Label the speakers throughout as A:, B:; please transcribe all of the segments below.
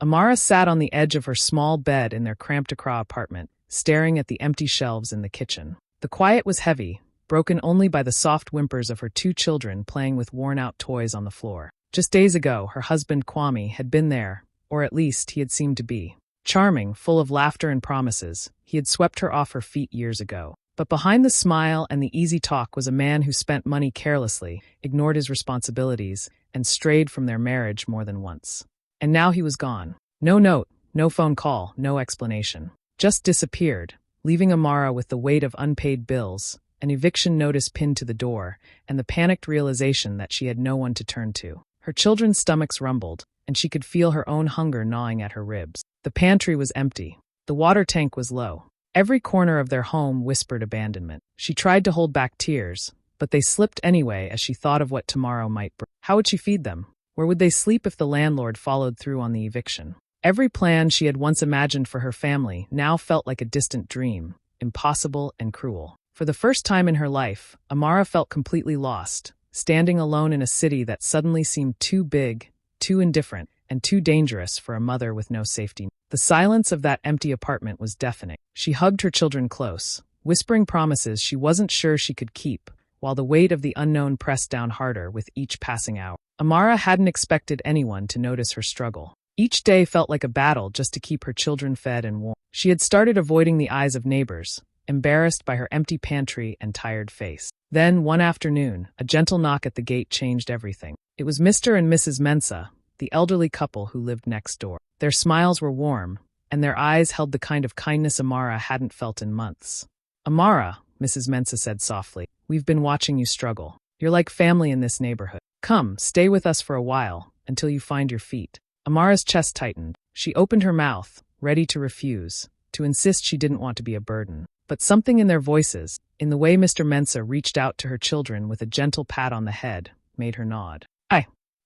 A: Amara sat on the edge of her small bed in their cramped-acra apartment, staring at the empty shelves in the kitchen. The quiet was heavy, broken only by the soft whimpers of her two children playing with worn-out toys on the floor. Just days ago, her husband Kwame had been there, or at least he had seemed to be. Charming, full of laughter and promises, he had swept her off her feet years ago. But behind the smile and the easy talk was a man who spent money carelessly, ignored his responsibilities, and strayed from their marriage more than once. And now he was gone. No note, no phone call, no explanation. Just disappeared, leaving Amara with the weight of unpaid bills, an eviction notice pinned to the door, and the panicked realization that she had no one to turn to. Her children's stomachs rumbled, and she could feel her own hunger gnawing at her ribs. The pantry was empty. The water tank was low. Every corner of their home whispered abandonment. She tried to hold back tears, but they slipped anyway as she thought of what tomorrow might bring. How would she feed them? Where would they sleep if the landlord followed through on the eviction? Every plan she had once imagined for her family now felt like a distant dream, impossible and cruel. For the first time in her life, Amara felt completely lost, standing alone in a city that suddenly seemed too big, too indifferent, and too dangerous for a mother with no safety net. The silence of that empty apartment was deafening. She hugged her children close, whispering promises she wasn't sure she could keep, while the weight of the unknown pressed down harder with each passing hour. Amara hadn't expected anyone to notice her struggle. Each day felt like a battle just to keep her children fed and warm. She had started avoiding the eyes of neighbors, embarrassed by her empty pantry and tired face. Then, one afternoon, a gentle knock at the gate changed everything. It was Mr. and Mrs. Mensah, the elderly couple who lived next door. Their smiles were warm, and their eyes held the kind of kindness Amara hadn't felt in months. "Amara," Mrs. Mensah said softly, "we've been watching you struggle. You're like family in this neighborhood. Come, stay with us for a while, until you find your feet." Amara's chest tightened. She opened her mouth, ready to refuse, to insist she didn't want to be a burden. But something in their voices, in the way Mr. Mensah reached out to her children with a gentle pat on the head, made her nod.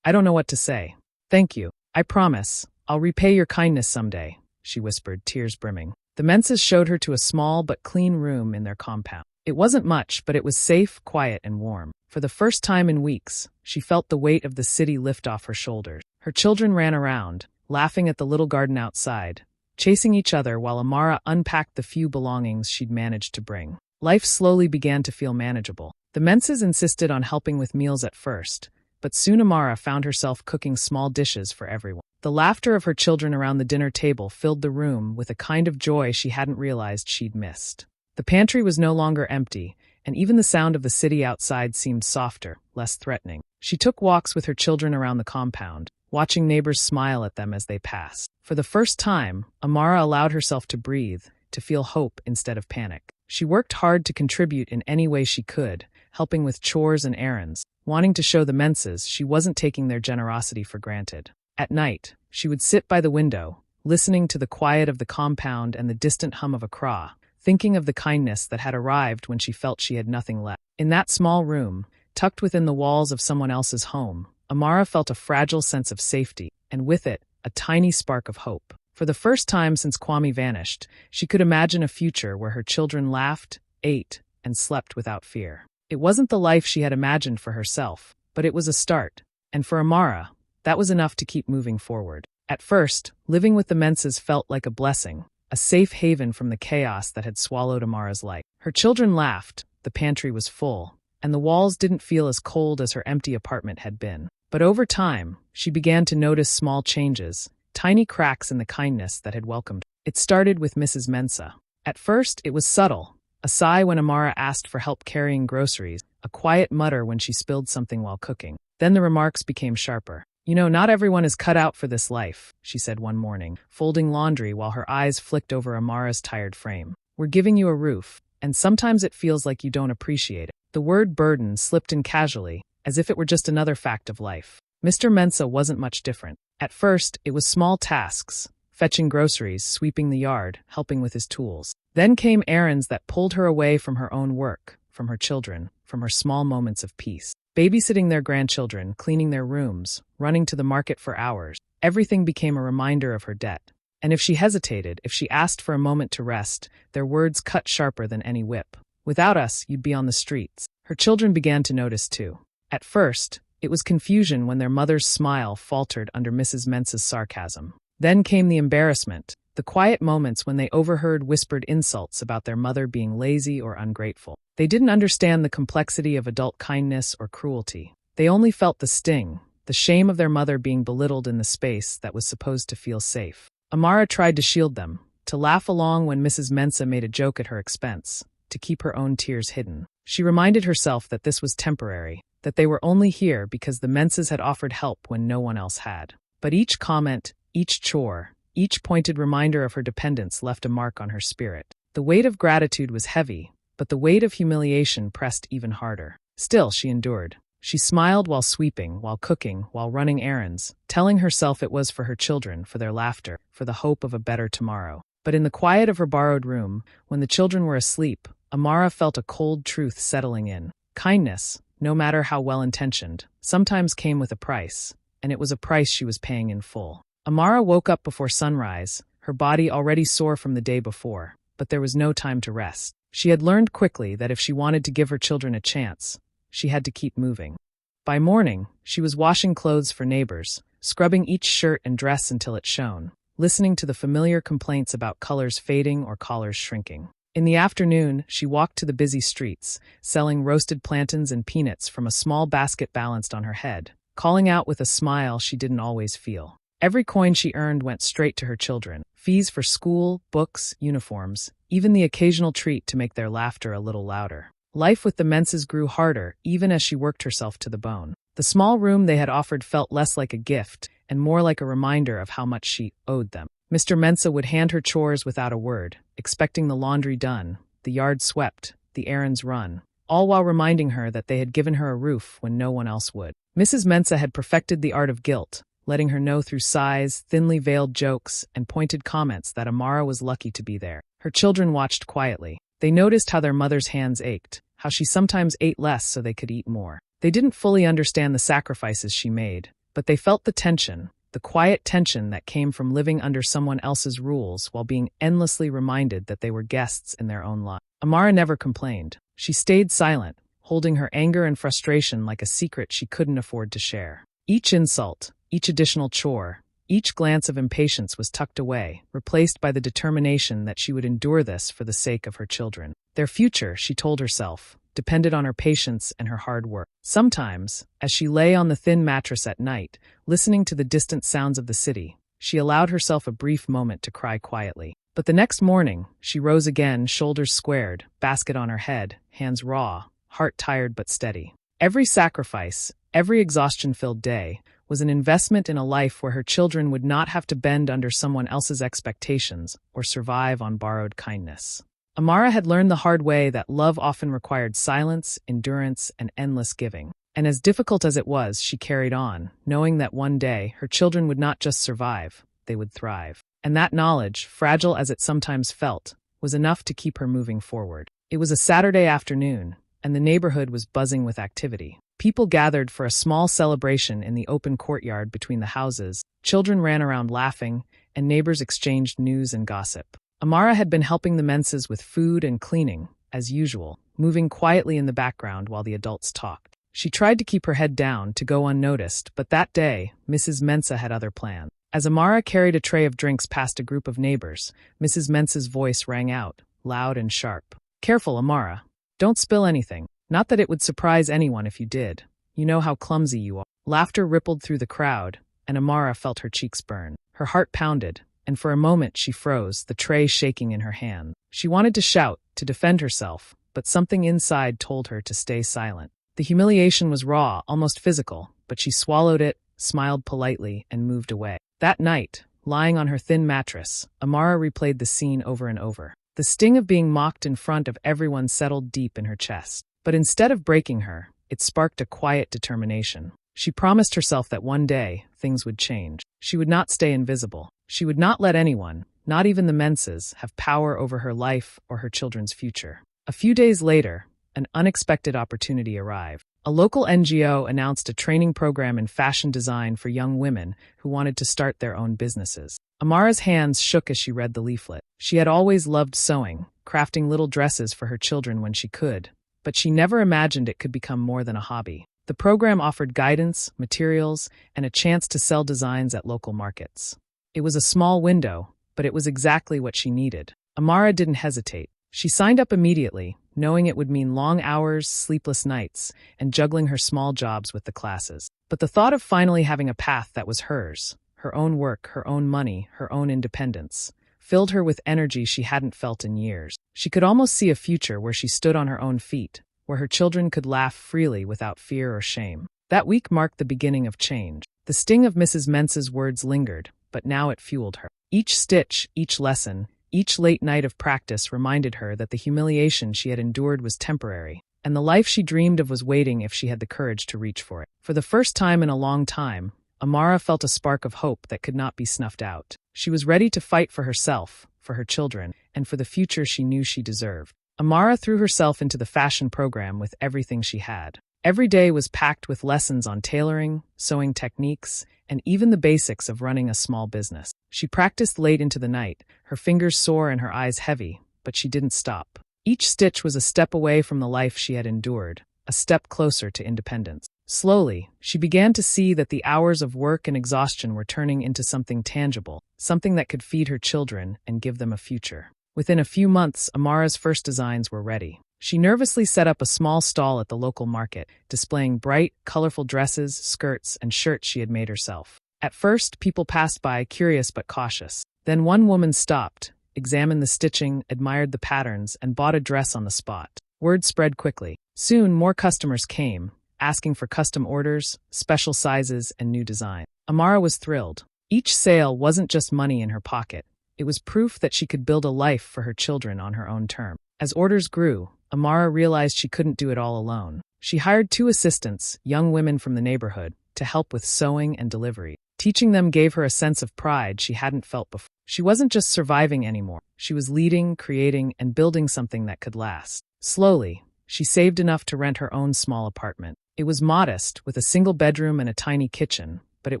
A: I don't know what to say. Thank you. I promise. I'll repay your kindness someday, she whispered, tears brimming. The Mensahs showed her to a small but clean room in their compound. It wasn't much, but it was safe, quiet, and warm. For the first time in weeks, she felt the weight of the city lift off her shoulders. Her children ran around, laughing at the little garden outside, chasing each other while Amara unpacked the few belongings she'd managed to bring. Life slowly began to feel manageable. The Mensahs insisted on helping with meals at first, but soon Amara found herself cooking small dishes for everyone. The laughter of her children around the dinner table filled the room with a kind of joy she hadn't realized she'd missed. The pantry was no longer empty, and even the sound of the city outside seemed softer, less threatening. She took walks with her children around the compound, watching neighbors smile at them as they passed. For the first time, Amara allowed herself to breathe, to feel hope instead of panic. She worked hard to contribute in any way she could, helping with chores and errands, wanting to show the Mensahs she wasn't taking their generosity for granted. At night, she would sit by the window, listening to the quiet of the compound and the distant hum of Accra, thinking of the kindness that had arrived when she felt she had nothing left. In that small room, tucked within the walls of someone else's home, Amara felt a fragile sense of safety, and with it, a tiny spark of hope. For the first time since Kwame vanished, she could imagine a future where her children laughed, ate, and slept without fear. It wasn't the life she had imagined for herself, but it was a start, and for Amara, that was enough to keep moving forward. At first, living with the Mensahs felt like a blessing, a safe haven from the chaos that had swallowed Amara's life. Her children laughed, the pantry was full, and the walls didn't feel as cold as her empty apartment had been. But over time, she began to notice small changes, tiny cracks in the kindness that had welcomed her. It started with Mrs. Mensah. At first, it was subtle, a sigh when Amara asked for help carrying groceries, a quiet mutter when she spilled something while cooking. Then the remarks became sharper. "You know, not everyone is cut out for this life," she said one morning, folding laundry while her eyes flicked over Amara's tired frame. "We're giving you a roof, and sometimes it feels like you don't appreciate it." The word burden slipped in casually, as if it were just another fact of life. Mr. Mensah wasn't much different. At first, it was small tasks, fetching groceries, sweeping the yard, helping with his tools. Then came errands that pulled her away from her own work, from her children, from her small moments of peace. Babysitting their grandchildren, cleaning their rooms, running to the market for hours. Everything became a reminder of her debt. And if she hesitated, if she asked for a moment to rest, their words cut sharper than any whip. "Without us, you'd be on the streets." Her children began to notice too. At first, it was confusion when their mother's smile faltered under Mrs. Mensah's sarcasm. Then came the embarrassment, the quiet moments when they overheard whispered insults about their mother being lazy or ungrateful. They didn't understand the complexity of adult kindness or cruelty. They only felt the sting, the shame of their mother being belittled in the space that was supposed to feel safe. Amara tried to shield them, to laugh along when Mrs. Mensah made a joke at her expense, to keep her own tears hidden. She reminded herself that this was temporary, that they were only here because the Mensahs had offered help when no one else had. But each comment, each chore, each pointed reminder of her dependence left a mark on her spirit. The weight of gratitude was heavy, but the weight of humiliation pressed even harder. Still, she endured. She smiled while sweeping, while cooking, while running errands, telling herself it was for her children, for their laughter, for the hope of a better tomorrow. But in the quiet of her borrowed room, when the children were asleep, Amara felt a cold truth settling in. Kindness, no matter how well-intentioned, sometimes came with a price, and it was a price she was paying in full. Amara woke up before sunrise, her body already sore from the day before, but there was no time to rest. She had learned quickly that if she wanted to give her children a chance, she had to keep moving. By morning, she was washing clothes for neighbors, scrubbing each shirt and dress until it shone, listening to the familiar complaints about colors fading or collars shrinking. In the afternoon, she walked to the busy streets, selling roasted plantains and peanuts from a small basket balanced on her head, calling out with a smile she didn't always feel. Every coin she earned went straight to her children, fees for school, books, uniforms, even the occasional treat to make their laughter a little louder. Life with the Mensahs grew harder, even as she worked herself to the bone. The small room they had offered felt less like a gift, and more like a reminder of how much she owed them. Mr. Mensah would hand her chores without a word, expecting the laundry done, the yard swept, the errands run, all while reminding her that they had given her a roof when no one else would. Mrs. Mensah had perfected the art of guilt, letting her know through sighs, thinly veiled jokes, and pointed comments that Amara was lucky to be there. Her children watched quietly. They noticed how their mother's hands ached, how she sometimes ate less so they could eat more. They didn't fully understand the sacrifices she made, but they felt the tension, the quiet tension that came from living under someone else's rules while being endlessly reminded that they were guests in their own lot. Amara never complained. She stayed silent, holding her anger and frustration like a secret she couldn't afford to share. Each insult, each additional chore, each glance of impatience was tucked away, replaced by the determination that she would endure this for the sake of her children. Their future, she told herself, depended on her patience and her hard work. Sometimes, as she lay on the thin mattress at night, listening to the distant sounds of the city, she allowed herself a brief moment to cry quietly. But the next morning, she rose again, shoulders squared, basket on her head, hands raw, heart tired but steady. Every sacrifice, every exhaustion-filled day, was an investment in a life where her children would not have to bend under someone else's expectations or survive on borrowed kindness. Amara had learned the hard way that love often required silence, endurance, and endless giving. And as difficult as it was, she carried on, knowing that one day her children would not just survive, they would thrive. And that knowledge, fragile as it sometimes felt, was enough to keep her moving forward. It was a Saturday afternoon, and the neighborhood was buzzing with activity. People gathered for a small celebration in the open courtyard between the houses, children ran around laughing, and neighbors exchanged news and gossip. Amara had been helping the Mensahs with food and cleaning, as usual, moving quietly in the background while the adults talked. She tried to keep her head down, to go unnoticed, but that day, Mrs. Mensah had other plans. As Amara carried a tray of drinks past a group of neighbors, Mrs. Mensah's voice rang out, loud and sharp. "Careful, Amara. Don't spill anything. Not that it would surprise anyone if you did. You know how clumsy you are." Laughter rippled through the crowd, and Amara felt her cheeks burn. Her heart pounded, and for a moment she froze, the tray shaking in her hand. She wanted to shout, to defend herself, but something inside told her to stay silent. The humiliation was raw, almost physical, but she swallowed it, smiled politely, and moved away. That night, lying on her thin mattress, Amara replayed the scene over and over. The sting of being mocked in front of everyone settled deep in her chest. But instead of breaking her, it sparked a quiet determination. She promised herself that one day, things would change. She would not stay invisible. She would not let anyone, not even the Mensahs, have power over her life or her children's future. A few days later, an unexpected opportunity arrived. A local NGO announced a training program in fashion design for young women who wanted to start their own businesses. Amara's hands shook as she read the leaflet. She had always loved sewing, crafting little dresses for her children when she could, but she never imagined it could become more than a hobby. The program offered guidance, materials, and a chance to sell designs at local markets. It was a small window, but it was exactly what she needed. Amara didn't hesitate. She signed up immediately, knowing it would mean long hours, sleepless nights, and juggling her small jobs with the classes. But the thought of finally having a path that was hers, her own work, her own money, her own independence, filled her with energy she hadn't felt in years. She could almost see a future where she stood on her own feet, where her children could laugh freely without fear or shame. That week marked the beginning of change. The sting of Mrs. Mentz's words lingered, but now it fueled her. Each stitch, each lesson, each late night of practice reminded her that the humiliation she had endured was temporary, and the life she dreamed of was waiting if she had the courage to reach for it. For the first time in a long time, Amara felt a spark of hope that could not be snuffed out. She was ready to fight for herself, for her children, and for the future she knew she deserved. Amara threw herself into the fashion program with everything she had. Every day was packed with lessons on tailoring, sewing techniques, and even the basics of running a small business. She practiced late into the night, her fingers sore and her eyes heavy, but she didn't stop. Each stitch was a step away from the life she had endured, a step closer to independence. Slowly, she began to see that the hours of work and exhaustion were turning into something tangible, something that could feed her children and give them a future. Within a few months, Amara's first designs were ready. She nervously set up a small stall at the local market, displaying bright, colorful dresses, skirts, and shirts she had made herself. At first, people passed by, curious but cautious. Then one woman stopped, examined the stitching, admired the patterns, and bought a dress on the spot. Word spread quickly. Soon, more customers came, asking for custom orders, special sizes, and new designs. Amara was thrilled. Each sale wasn't just money in her pocket. It was proof that she could build a life for her children on her own terms. As orders grew, Amara realized she couldn't do it all alone. She hired 2 assistants, young women from the neighborhood, to help with sewing and delivery. Teaching them gave her a sense of pride she hadn't felt before. She wasn't just surviving anymore. She was leading, creating, and building something that could last. Slowly, she saved enough to rent her own small apartment. It was modest, with a single bedroom and a tiny kitchen, but it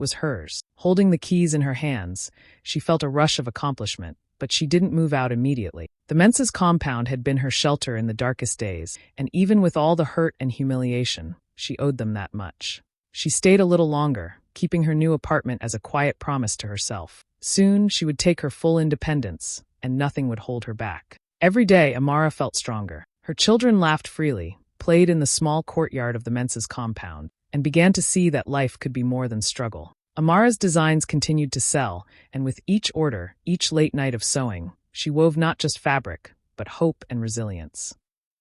A: was hers. Holding the keys in her hands, she felt a rush of accomplishment, but she didn't move out immediately. The Mentz's compound had been her shelter in the darkest days, and even with all the hurt and humiliation, she owed them that much. She stayed a little longer, keeping her new apartment as a quiet promise to herself. Soon, she would take her full independence, and nothing would hold her back. Every day, Amara felt stronger. Her children laughed freely, played in the small courtyard of the Mentz's compound, and began to see that life could be more than struggle. Amara's designs continued to sell, and with each order, each late night of sewing, she wove not just fabric, but hope and resilience.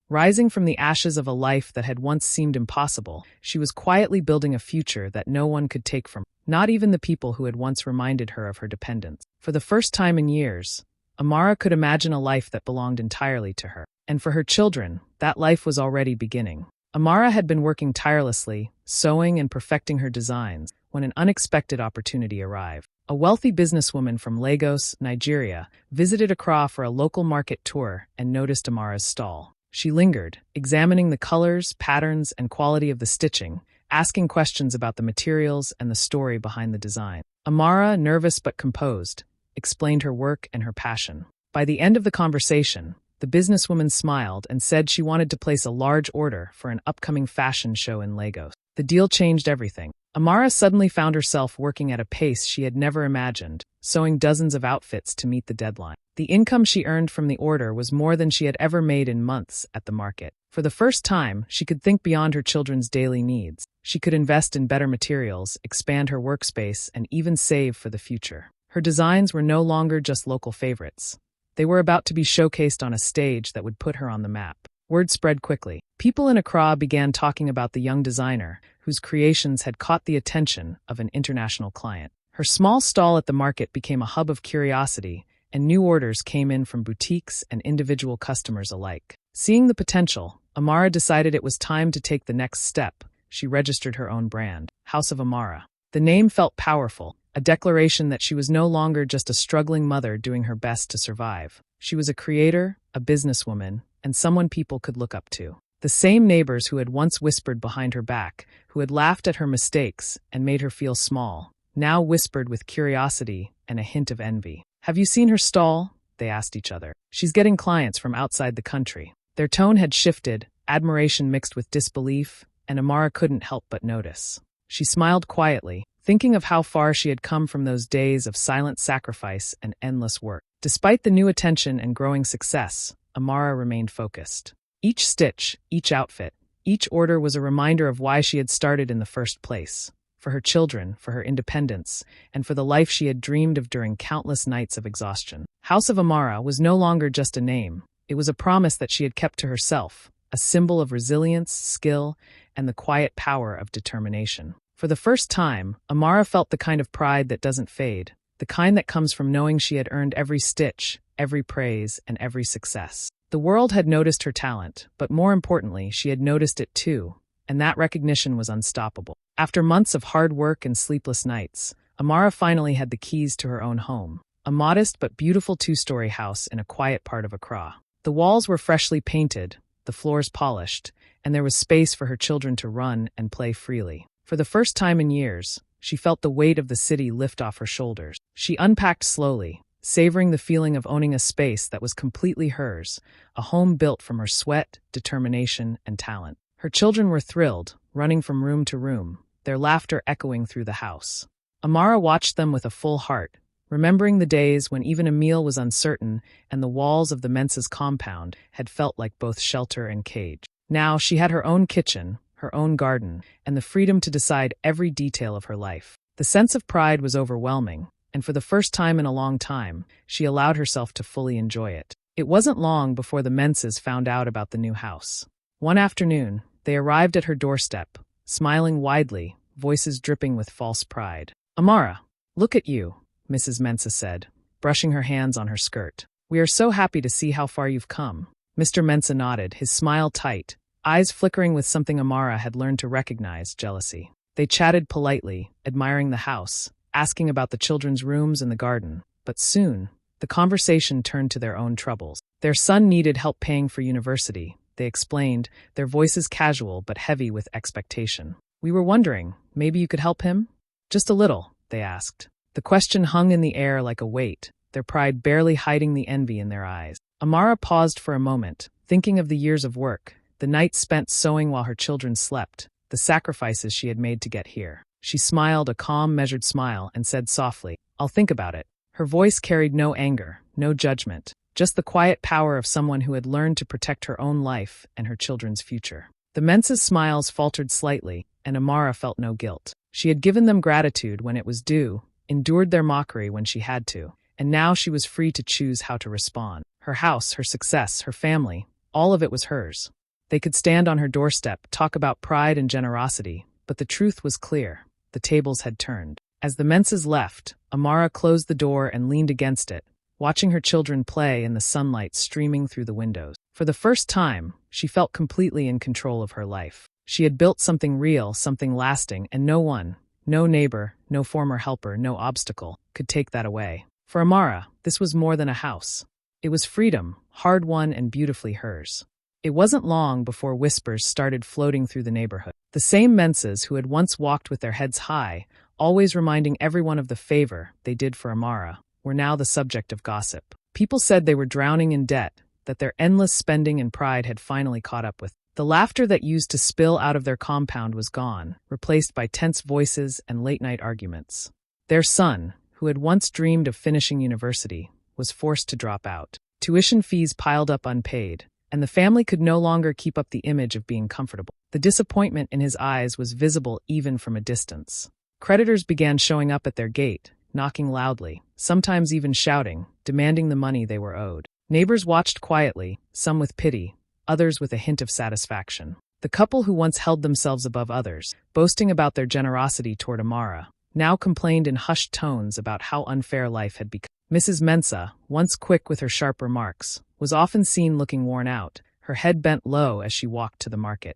A: Rising from the ashes of a life that had once seemed impossible, she was quietly building a future that no one could take from her, not even the people who had once reminded her of her dependence. For the first time in years, Amara could imagine a life that belonged entirely to her. And for her children, that life was already beginning. Amara had been working tirelessly, sewing and perfecting her designs, when an unexpected opportunity arrived. A wealthy businesswoman from Lagos, Nigeria, visited Accra for a local market tour and noticed Amara's stall. She lingered, examining the colors, patterns, and quality of the stitching, asking questions about the materials and the story behind the design. Amara, nervous but composed, explained her work and her passion. By the end of the conversation, the businesswoman smiled and said she wanted to place a large order for an upcoming fashion show in Lagos. The deal changed everything. Amara suddenly found herself working at a pace she had never imagined, sewing dozens of outfits to meet the deadline. The income she earned from the order was more than she had ever made in months at the market. For the first time, she could think beyond her children's daily needs. She could invest in better materials, expand her workspace, and even save for the future. Her designs were no longer just local favorites. They were about to be showcased on a stage that would put her on the map. Word spread quickly. People in Accra began talking about the young designer, whose creations had caught the attention of an international client. Her small stall at the market became a hub of curiosity, and new orders came in from boutiques and individual customers alike. Seeing the potential, Amara decided it was time to take the next step. She registered her own brand, House of Amara. The name felt powerful, a declaration that she was no longer just a struggling mother doing her best to survive. She was a creator, a businesswoman, and someone people could look up to. The same neighbors who had once whispered behind her back, who had laughed at her mistakes and made her feel small, now whispered with curiosity and a hint of envy. "Have you seen her stall?" they asked each other. "She's getting clients from outside the country." Their tone had shifted, admiration mixed with disbelief, and Amara couldn't help but notice. She smiled quietly, thinking of how far she had come from those days of silent sacrifice and endless work. Despite the new attention and growing success, Amara remained focused. Each stitch, each outfit, each order was a reminder of why she had started in the first place. For her children, for her independence, and for the life she had dreamed of during countless nights of exhaustion. House of Amara was no longer just a name. It was a promise that she had kept to herself, a symbol of resilience, skill, and the quiet power of determination. For the first time, Amara felt the kind of pride that doesn't fade, the kind that comes from knowing she had earned every stitch, every praise, and every success. The world had noticed her talent, but more importantly, she had noticed it too, and that recognition was unstoppable. After months of hard work and sleepless nights, Amara finally had the keys to her own home, a modest but beautiful two-story house in a quiet part of Accra. The walls were freshly painted, the floors polished, and there was space for her children to run and play freely. For the first time in years, she felt the weight of the city lift off her shoulders. She unpacked slowly, savoring the feeling of owning a space that was completely hers, a home built from her sweat, determination, and talent. Her children were thrilled, running from room to room, their laughter echoing through the house. Amara watched them with a full heart, remembering the days when even a meal was uncertain and the walls of the mensa's compound had felt like both shelter and cage. Now she had her own kitchen, her own garden, and the freedom to decide every detail of her life. The sense of pride was overwhelming, and for the first time in a long time, she allowed herself to fully enjoy it. It wasn't long before the Mensas found out about the new house. One afternoon, they arrived at her doorstep, smiling widely, voices dripping with false pride. "Amara, look at you," Mrs. Mensa said, brushing her hands on her skirt. "We are so happy to see how far you've come." Mr. Mensa nodded, his smile tight, eyes flickering with something Amara had learned to recognize, jealousy. They chatted politely, admiring the house, asking about the children's rooms and the garden. But soon, the conversation turned to their own troubles. Their son needed help paying for university, they explained, their voices casual but heavy with expectation. "We were wondering, maybe you could help him?" "Just a little," they asked. The question hung in the air like a weight, their pride barely hiding the envy in their eyes. Amara paused for a moment, thinking of the years of work, the nights spent sewing while her children slept, the sacrifices she had made to get here. She smiled a calm, measured smile and said softly, "I'll think about it." Her voice carried no anger, no judgment, just the quiet power of someone who had learned to protect her own life and her children's future. The Mensa's smiles faltered slightly, and Amara felt no guilt. She had given them gratitude when it was due, endured their mockery when she had to, and now she was free to choose how to respond. Her house, her success, her family, all of it was hers. They could stand on her doorstep, talk about pride and generosity, but the truth was clear. The tables had turned. As the Mensas left, Amara closed the door and leaned against it, watching her children play in the sunlight streaming through the windows. For the first time, she felt completely in control of her life. She had built something real, something lasting, and no one, no neighbor, no former helper, no obstacle, could take that away. For Amara, this was more than a house. It was freedom, hard-won and beautifully hers. It wasn't long before whispers started floating through the neighborhood. The same Mensas who had once walked with their heads high, always reminding everyone of the favor they did for Amara, were now the subject of gossip. People said they were drowning in debt, that their endless spending and pride had finally caught up with. The laughter that used to spill out of their compound was gone, replaced by tense voices and late-night arguments. Their son, who had once dreamed of finishing university, was forced to drop out. Tuition fees piled up unpaid, and the family could no longer keep up the image of being comfortable. The disappointment in his eyes was visible even from a distance. Creditors began showing up at their gate, knocking loudly, sometimes even shouting, demanding the money they were owed. Neighbors watched quietly, some with pity, others with a hint of satisfaction. The couple who once held themselves above others, boasting about their generosity toward Amara, now complained in hushed tones about how unfair life had become. Mrs. Mensa, once quick with her sharp remarks, was often seen looking worn out, her head bent low as she walked to the market.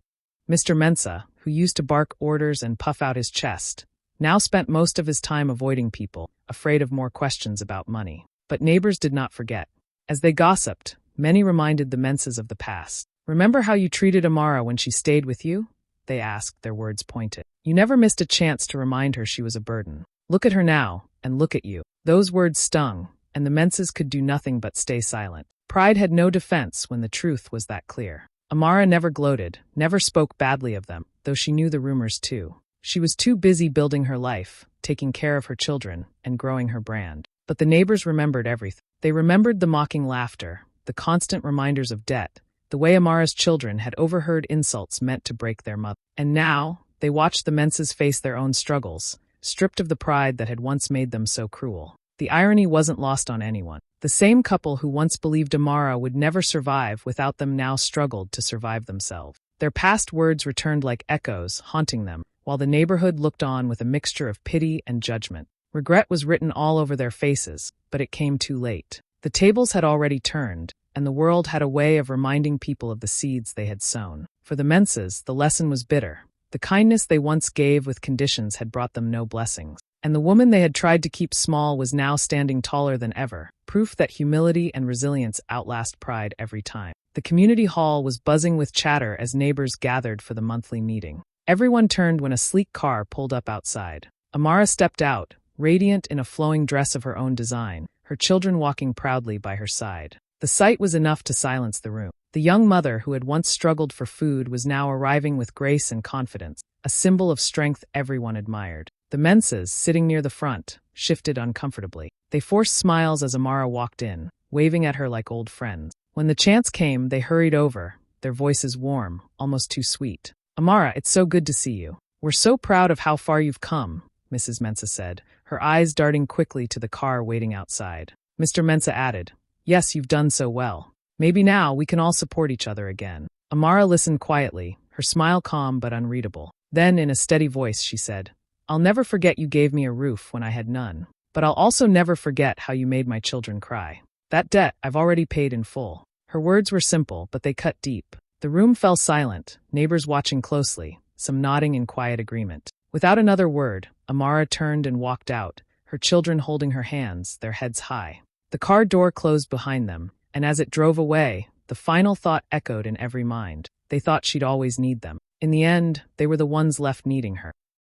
A: Mr. Mensa, who used to bark orders and puff out his chest, now spent most of his time avoiding people, afraid of more questions about money. But neighbors did not forget. As they gossiped, many reminded the Mensas of the past. "Remember how you treated Amara when she stayed with you?" they asked, their words pointed. "You never missed a chance to remind her she was a burden. Look at her now, and look at you." Those words stung, and the Mensas could do nothing but stay silent. Pride had no defense when the truth was that clear. Amara never gloated, never spoke badly of them, though she knew the rumors too. She was too busy building her life, taking care of her children, and growing her brand. But the neighbors remembered everything. They remembered the mocking laughter, the constant reminders of debt, the way Amara's children had overheard insults meant to break their mother. And now, they watched the Menses face their own struggles, stripped of the pride that had once made them so cruel. The irony wasn't lost on anyone. The same couple who once believed Amara would never survive without them now struggled to survive themselves. Their past words returned like echoes, haunting them, while the neighborhood looked on with a mixture of pity and judgment. Regret was written all over their faces, but it came too late. The tables had already turned, and the world had a way of reminding people of the seeds they had sown. For the Menses, the lesson was bitter. The kindness they once gave with conditions had brought them no blessings. And the woman they had tried to keep small was now standing taller than ever, proof that humility and resilience outlast pride every time. The community hall was buzzing with chatter as neighbors gathered for the monthly meeting. Everyone turned when a sleek car pulled up outside. Amara stepped out, radiant in a flowing dress of her own design, her children walking proudly by her side. The sight was enough to silence the room. The young mother who had once struggled for food was now arriving with grace and confidence, a symbol of strength everyone admired. The Menses, sitting near the front, shifted uncomfortably. They forced smiles as Amara walked in, waving at her like old friends. When the chance came, they hurried over, their voices warm, almost too sweet. "Amara, it's so good to see you. We're so proud of how far you've come," Mrs. Mensa said, her eyes darting quickly to the car waiting outside. Mr. Mensa added, "Yes, you've done so well. Maybe now we can all support each other again." Amara listened quietly, her smile calm but unreadable. Then, in a steady voice, she said, "I'll never forget you gave me a roof when I had none. But I'll also never forget how you made my children cry. That debt I've already paid in full." Her words were simple, but they cut deep. The room fell silent, neighbors watching closely, some nodding in quiet agreement. Without another word, Amara turned and walked out, her children holding her hands, their heads high. The car door closed behind them, and as it drove away, the final thought echoed in every mind. They thought she'd always need them. In the end, they were the ones left needing her.